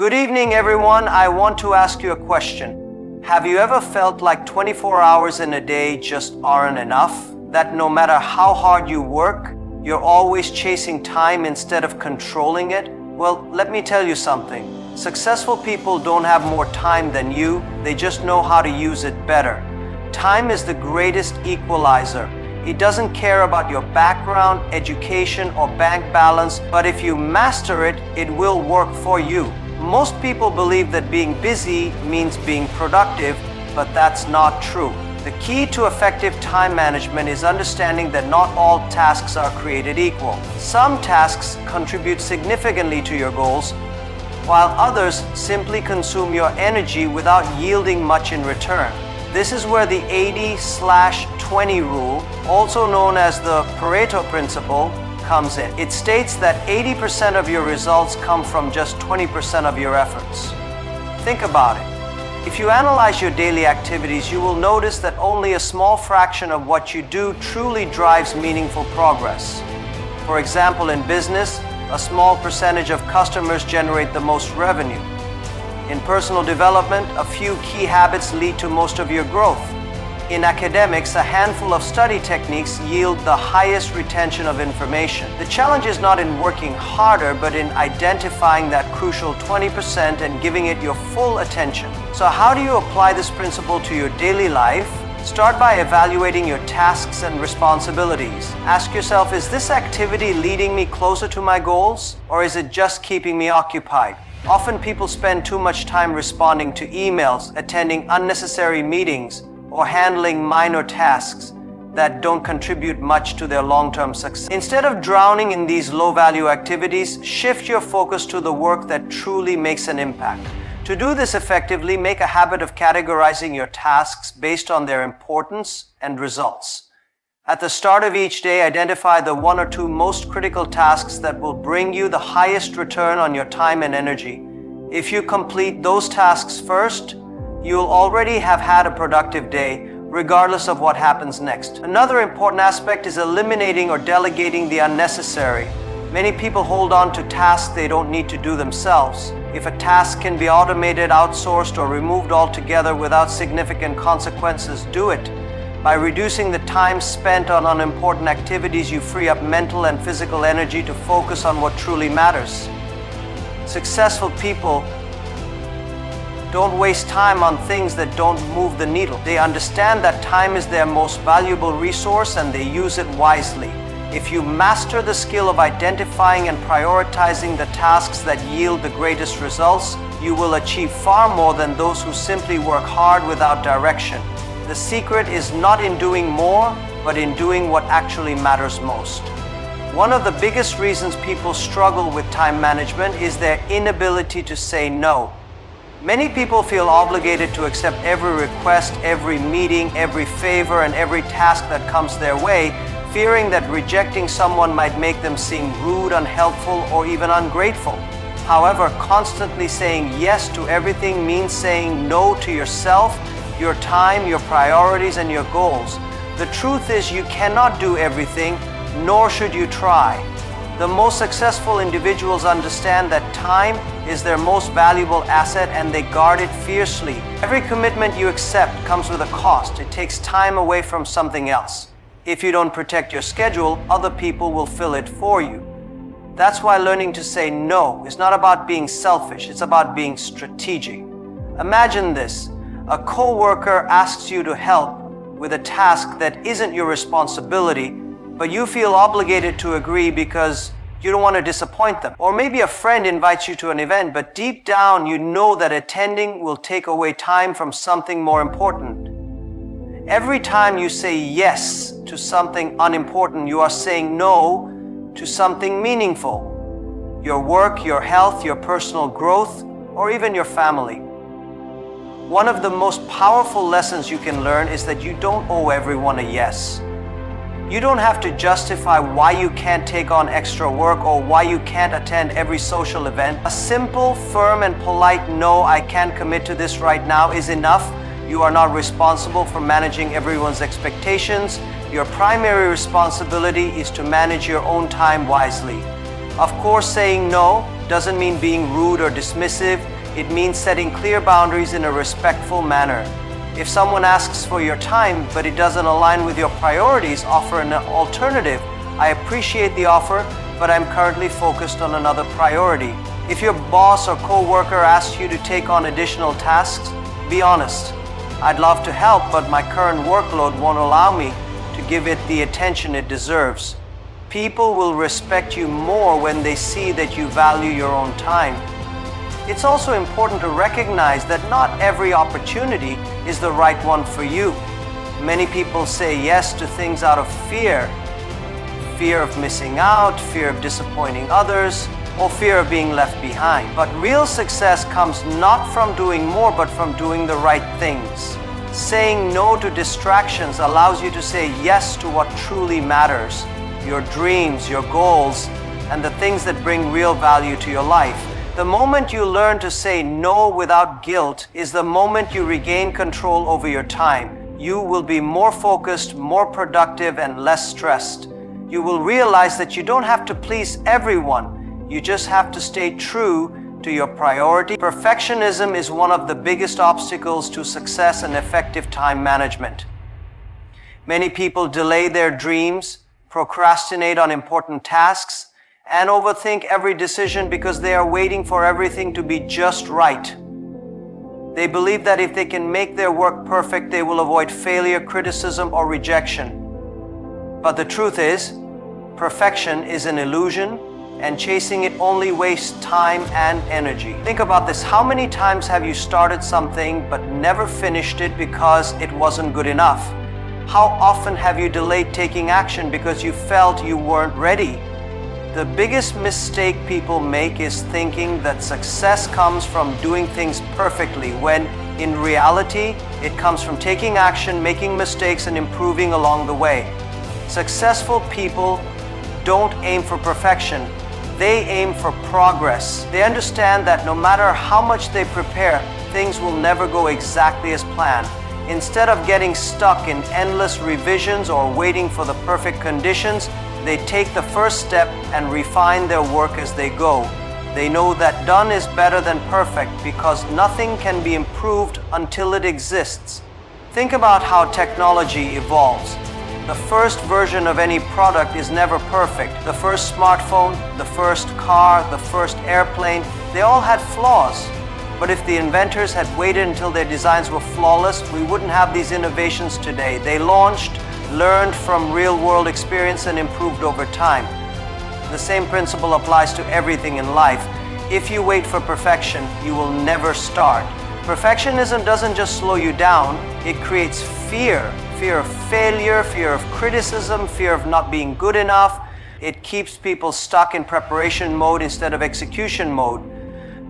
Good evening, everyone. I want to ask you a question. Have you ever felt like 24 hours in a day just aren't enough? That no matter how hard you work, you're always chasing time instead of controlling it? Well, let me tell you something. Successful people don't have more time than you. They just know how to use it better. Time is the greatest equalizer. It doesn't care about your background, education, or bank balance, but if you master it, it will work for you. Most people believe that being busy means being productive, but that's not true. The key to effective time management is understanding that not all tasks are created equal. Some tasks contribute significantly to your goals, while others simply consume your energy without yielding much in return. This is where the 80/20 rule, also known as the Pareto principle, comes in. It states that 80% of your results come from just 20% of your efforts. Think about it. If you analyze your daily activities, you will notice that only a small fraction of what you do truly drives meaningful progress. For example, in business, a small percentage of customers generate the most revenue. In personal development, a few key habits lead to most of your growth. In academics, a handful of study techniques yield the highest retention of information. The challenge is not in working harder, but in identifying that crucial 20% and giving it your full attention. So how do you apply this principle to your daily life? Start by evaluating your tasks and responsibilities. Ask yourself, is this activity leading me closer to my goals, or is it just keeping me occupied? Often people spend too much time responding to emails, attending unnecessary meetings, or handling minor tasks that don't contribute much to their long-term success. Instead of drowning in these low-value activities, shift your focus to the work that truly makes an impact. To do this effectively, make a habit of categorizing your tasks based on their importance and results. At the start of each day, identify the 1 or 2 most critical tasks that will bring you the highest return on your time and energy. If you complete those tasks first, you'll already have had a productive day, regardless of what happens next. Another important aspect is eliminating or delegating the unnecessary. Many people hold on to tasks they don't need to do themselves. If a task can be automated, outsourced, or removed altogether without significant consequences, do it. By reducing the time spent on unimportant activities, you free up mental and physical energy to focus on what truly matters. Successful people don't waste time on things that don't move the needle. They understand that time is their most valuable resource and they use it wisely. If you master the skill of identifying and prioritizing the tasks that yield the greatest results, you will achieve far more than those who simply work hard without direction. The secret is not in doing more, but in doing what actually matters most. One of the biggest reasons people struggle with time management is their inability to say no. Many people feel obligated to accept every request, every meeting, every favor, and every task that comes their way, fearing that rejecting someone might make them seem rude, unhelpful, or even ungrateful. However, constantly saying yes to everything means saying no to yourself, your time, your priorities, and your goals. The truth is, you cannot do everything, nor should you try. The most successful individuals understand that time is their most valuable asset and they guard it fiercely. Every commitment you accept comes with a cost. It takes time away from something else. If you don't protect your schedule, other people will fill it for you. That's why learning to say no is not about being selfish, it's about being strategic. Imagine this. A coworker asks you to help with a task that isn't your responsibility, but you feel obligated to agree because you don't want to disappoint them. Or maybe a friend invites you to an event, but deep down you know that attending will take away time from something more important. Every time you say yes to something unimportant, you are saying no to something meaningful. Your work, your health, your personal growth, or even your family. One of the most powerful lessons you can learn is that you don't owe everyone a yes. You don't have to justify why you can't take on extra work or why you can't attend every social event. A simple, firm, and polite no, I can't commit to this right now is enough. You are not responsible for managing everyone's expectations. Your primary responsibility is to manage your own time wisely. Of course, saying no doesn't mean being rude or dismissive. It means setting clear boundaries in a respectful manner. If someone asks for your time, but it doesn't align with your priorities, offer an alternative. I appreciate the offer, but I'm currently focused on another priority. If your boss or co-worker asks you to take on additional tasks, be honest. I'd love to help, but my current workload won't allow me to give it the attention it deserves. People will respect you more when they see that you value your own time. It's also important to recognize that not every opportunity is the right one for you. Many people say yes to things out of fear. Fear of missing out, fear of disappointing others, or fear of being left behind. But real success comes not from doing more, but from doing the right things. Saying no to distractions allows you to say yes to what truly matters. Your dreams, your goals, and the things that bring real value to your life. The moment you learn to say no without guilt is the moment you regain control over your time. You will be more focused, more productive, and less stressed. You will realize that you don't have to please everyone. You just have to stay true to your priority. Perfectionism is one of the biggest obstacles to success and effective time management. Many people delay their dreams, procrastinate on important tasks, and overthink every decision because they are waiting for everything to be just right. They believe that if they can make their work perfect, they will avoid failure, criticism, or rejection. But the truth is, perfection is an illusion, and chasing it only wastes time and energy. Think about this. How many times have you started something but never finished it because it wasn't good enough? How often have you delayed taking action because you felt you weren't ready? The biggest mistake people make is thinking that success comes from doing things perfectly, when in reality, it comes from taking action, making mistakes, and improving along the way. Successful people don't aim for perfection. They aim for progress. They understand that no matter how much they prepare, things will never go exactly as planned. Instead of getting stuck in endless revisions or waiting for the perfect conditions, they take the first step and refine their work as they go. They know that done is better than perfect because nothing can be improved until it exists. Think about how technology evolves. The first version of any product is never perfect. The first smartphone, the first car, the first airplane, they all had flaws. But if the inventors had waited until their designs were flawless, we wouldn't have these innovations today. They launched, learned from real-world experience, and improved over time. The same principle applies to everything in life. If you wait for perfection, you will never start. Perfectionism doesn't just slow you down, it creates fear. Fear of failure, fear of criticism, fear of not being good enough. It keeps people stuck in preparation mode instead of execution mode.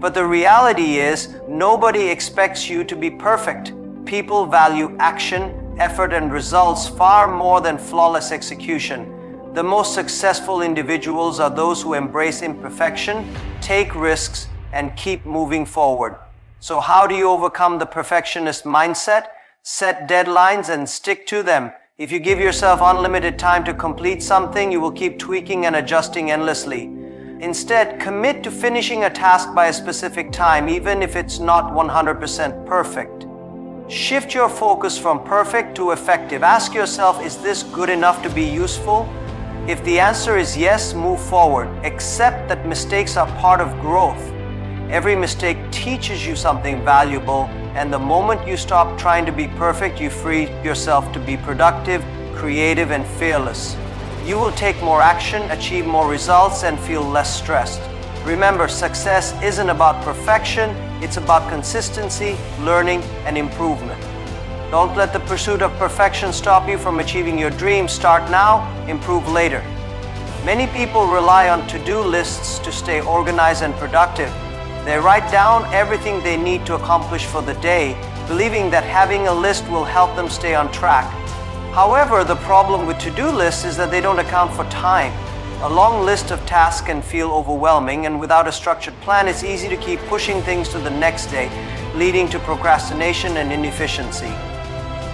But the reality is, nobody expects you to be perfect. People value action, effort, and results far more than flawless execution. The most successful individuals are those who embrace imperfection, take risks, and keep moving forward. So how do you overcome the perfectionist mindset? Set deadlines and stick to them. If you give yourself unlimited time to complete something, you will keep tweaking and adjusting endlessly. Instead, commit to finishing a task by a specific time, even if it's not 100% perfect. Shift your focus from perfect to effective. Ask yourself, is this good enough to be useful? If the answer is yes, move forward. Accept that mistakes are part of growth. Every mistake teaches you something valuable, and the moment you stop trying to be perfect, you free yourself to be productive, creative, and fearless. You will take more action, achieve more results, and feel less stressed. Remember, success isn't about perfection, it's about consistency, learning, and improvement. Don't let the pursuit of perfection stop you from achieving your dreams. Start now, improve later. Many people rely on to-do lists to stay organized and productive. They write down everything they need to accomplish for the day, believing that having a list will help them stay on track. However, the problem with to-do lists is that they don't account for time. A long list of tasks can feel overwhelming, and without a structured plan, it's easy to keep pushing things to the next day, leading to procrastination and inefficiency.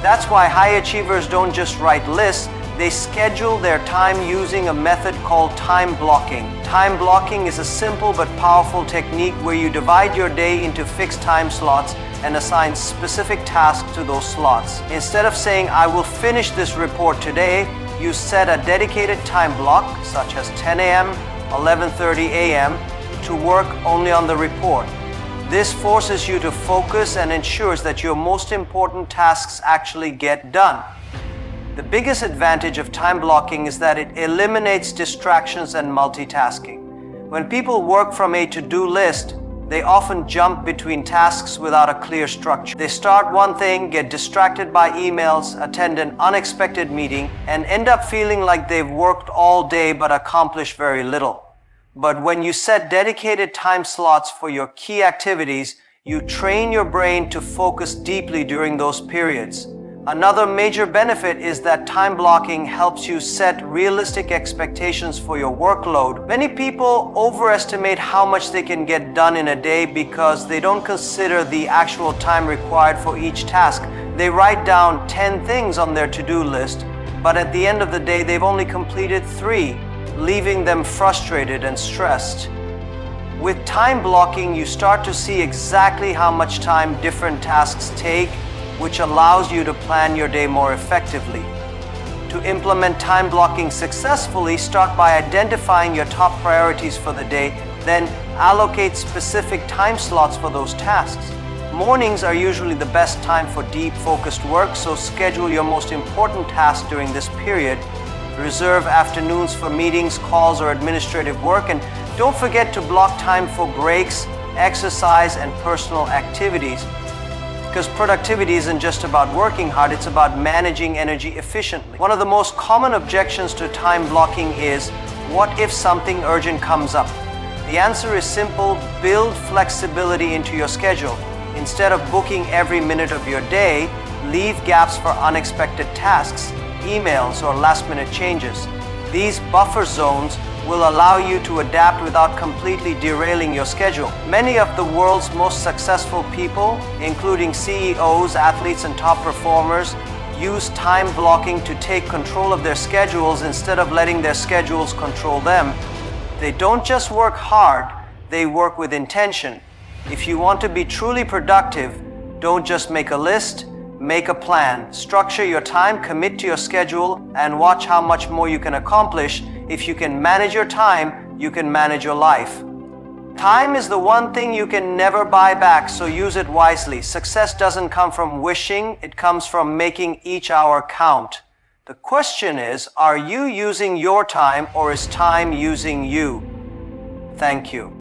That's why high achievers don't just write lists, They schedule their time using a method called time blocking. Time blocking is a simple but powerful technique where you divide your day into fixed time slots and assign specific tasks to those slots. Instead of saying, I will finish this report today, you set a dedicated time block, such as 10 a.m., 11:30 a.m., to work only on the report. This forces you to focus and ensures that your most important tasks actually get done. The biggest advantage of time blocking is that it eliminates distractions and multitasking. When people work from a to-do list, they often jump between tasks without a clear structure. They start one thing, get distracted by emails, attend an unexpected meeting, and end up feeling like they've worked all day but accomplished very little. But when you set dedicated time slots for your key activities, you train your brain to focus deeply during those periods. Another major benefit is that time blocking helps you set realistic expectations for your workload. Many people overestimate how much they can get done in a day because they don't consider the actual time required for each task. They write down 10 things on their to-do list, but at the end of the day, they've only completed 3, leaving them frustrated and stressed. With time blocking, you start to see exactly how much time different tasks take, which allows you to plan your day more effectively. To implement time blocking successfully, start by identifying your top priorities for the day, then allocate specific time slots for those tasks. Mornings are usually the best time for deep, focused work, so schedule your most important tasks during this period. Reserve afternoons for meetings, calls, or administrative work, and don't forget to block time for breaks, exercise, and personal activities. Because productivity isn't just about working hard, it's about managing energy efficiently. One of the most common objections to time blocking is, what if something urgent comes up? The answer is simple: build flexibility into your schedule. Instead of booking every minute of your day, leave gaps for unexpected tasks, emails, or last-minute changes. These buffer zones will allow you to adapt without completely derailing your schedule. Many of the world's most successful people, including CEOs, athletes, and top performers, use time blocking to take control of their schedules instead of letting their schedules control them. They don't just work hard, they work with intention. If you want to be truly productive, don't just make a list, make a plan. Structure your time, commit to your schedule, and watch how much more you can accomplish. If you can manage your time, you can manage your life. Time is the one thing you can never buy back, so use it wisely. Success doesn't come from wishing, it comes from making each hour count. The question is, are you using your time, or is time using you? Thank you.